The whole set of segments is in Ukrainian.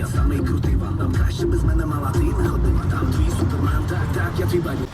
я самий крутий вандам. Краще без мене мала, ти не ходила там. Твій супермен, так, я твій бадю.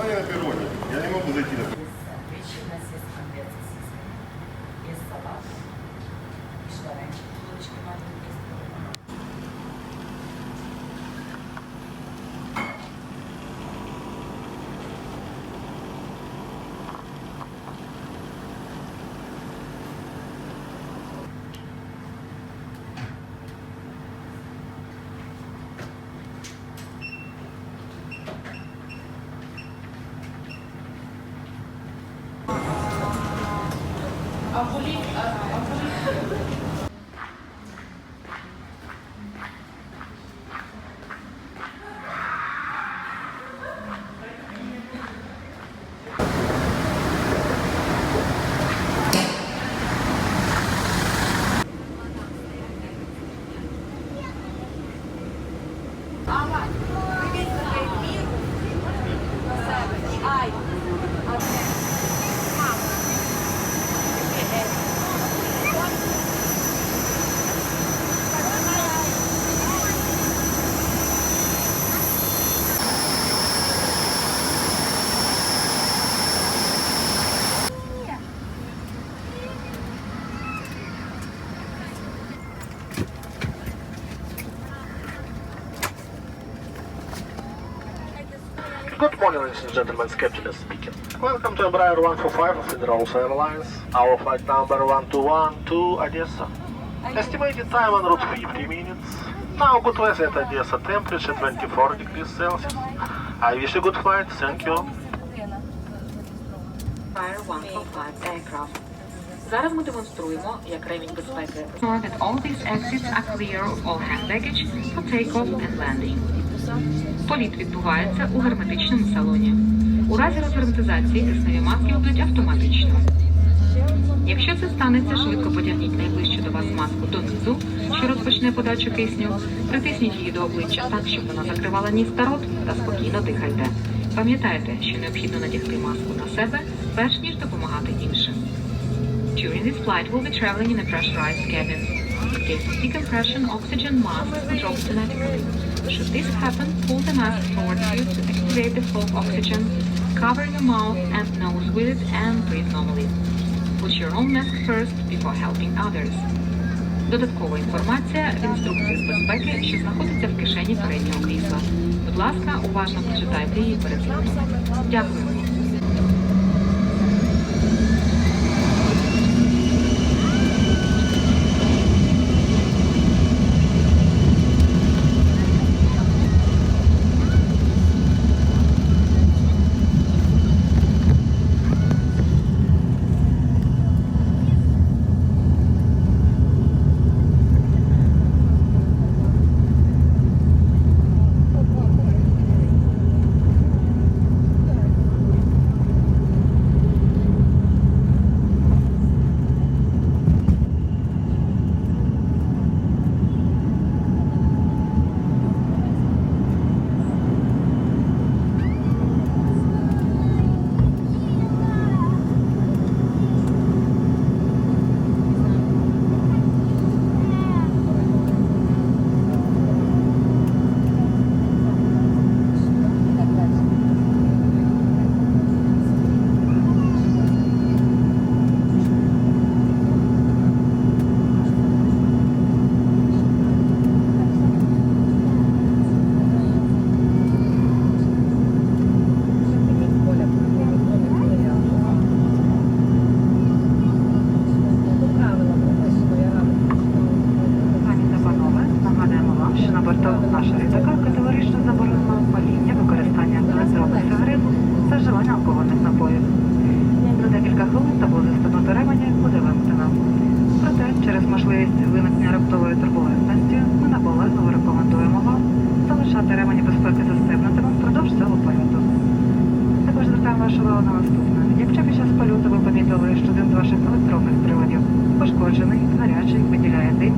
Я на перроне. Я не могу зайти на перрон. Good morning, ladies and gentlemen, Captain is speaking. Welcome to Embraer 145 of Federal Airlines. Our flight number 1212 to Odessa. Estimated time en route 50 minutes. Now good weather at Odessa, temperature 24 degrees Celsius. I wish you good flight, thank you. Embraer 145 aircraft. Зараз ми демонструємо, як ремінь безпеки. Ensure that all these exits are clear of all hand baggage for takeoff and landing. Політ відбувається у герметичному салоні. У разі розгерметизації кисневі маски будуть автоматично. Якщо це станеться, швидко потягніть найближчу до вас маску донизу, що розпочне подачу кисню. Притисніть її до обличчя так, щоб вона закривала ніс та рот, та спокійно дихайте. Пам'ятайте, що необхідно надягти маску на себе, перш ніж допомагати іншим. During this flight, we'll be traveling in a pressurized cabin. This decompression oxygen mask will drop automatically. Should this happen, pull the mask towards you to activate the flow of oxygen, cover your mouth and nose with it and breathe normally. Put your own mask first before helping others. Додаткова інформація в інструкції з безпеки, що знаходиться в кишені переднього крісла. Будь ласка, уважно прочитайте її перед зльотом. Дякуємо. Тобто наша літака категорично заборонено паління, використання електронних сигарет та вживання алкогольних напоїв. За декілька хвилин табло застебнуто ремені буде вимкнено. Проте, через можливість виникнення раптової турбулентності, ми наполегливо рекомендуємо вам залишати ремені безпеки застебнутими впродовж цього польоту. Також звертаємо вашу увагу на наступне. Якщо під час польоту ви помітили, що один з ваших електронних приладів пошкоджений, гарячий, виділяє дим,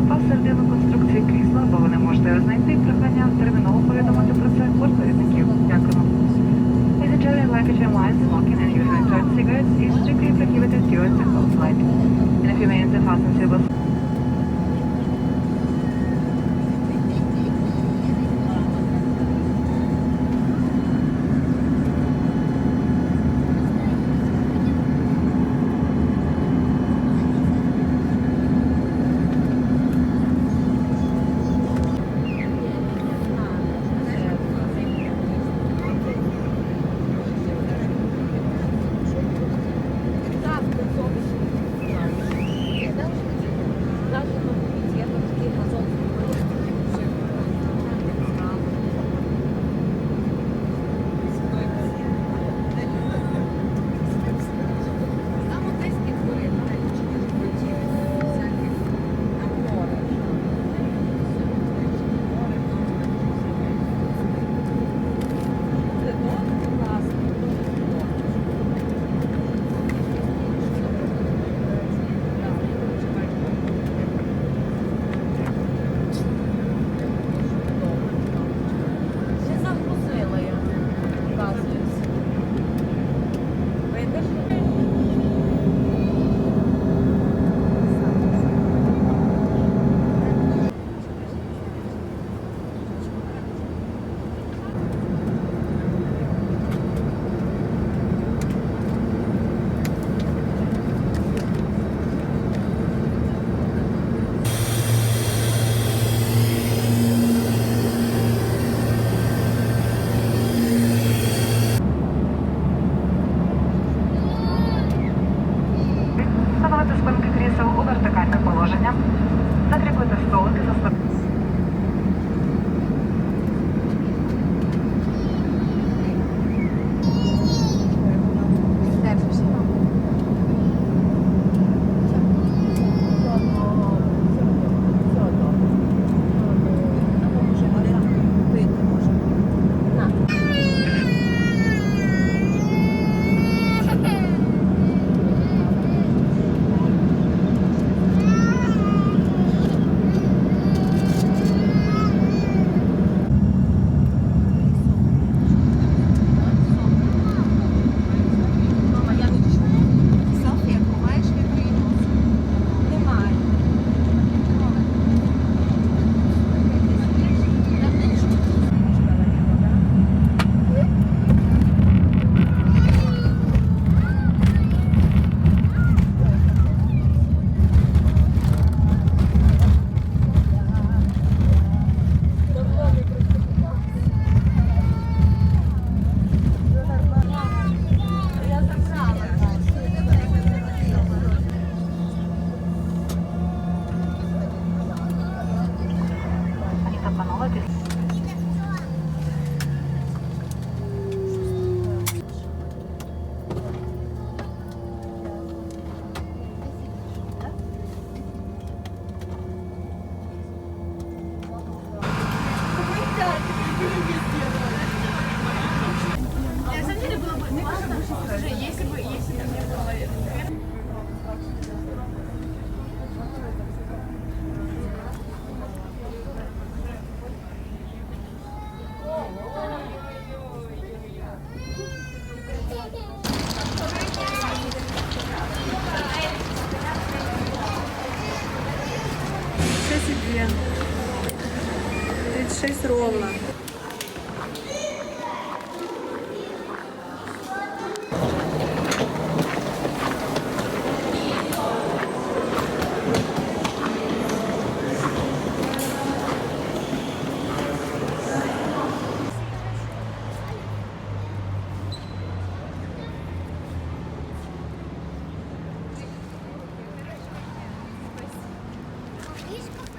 впав всередину конструкції крісла, бо ви не можете його знайти, прохання терміново повідомити про це бортпровідників. Дякуємо. Passenger luggage and wine smoking and using turn cigarettes is strictly prohibited during the whole flight. In a few minutes, the fasten seatbelt. Встановити спинки крісел у вертикальне положення. Закріпити столики за спинкою. Две. 36 ровно. Видишь,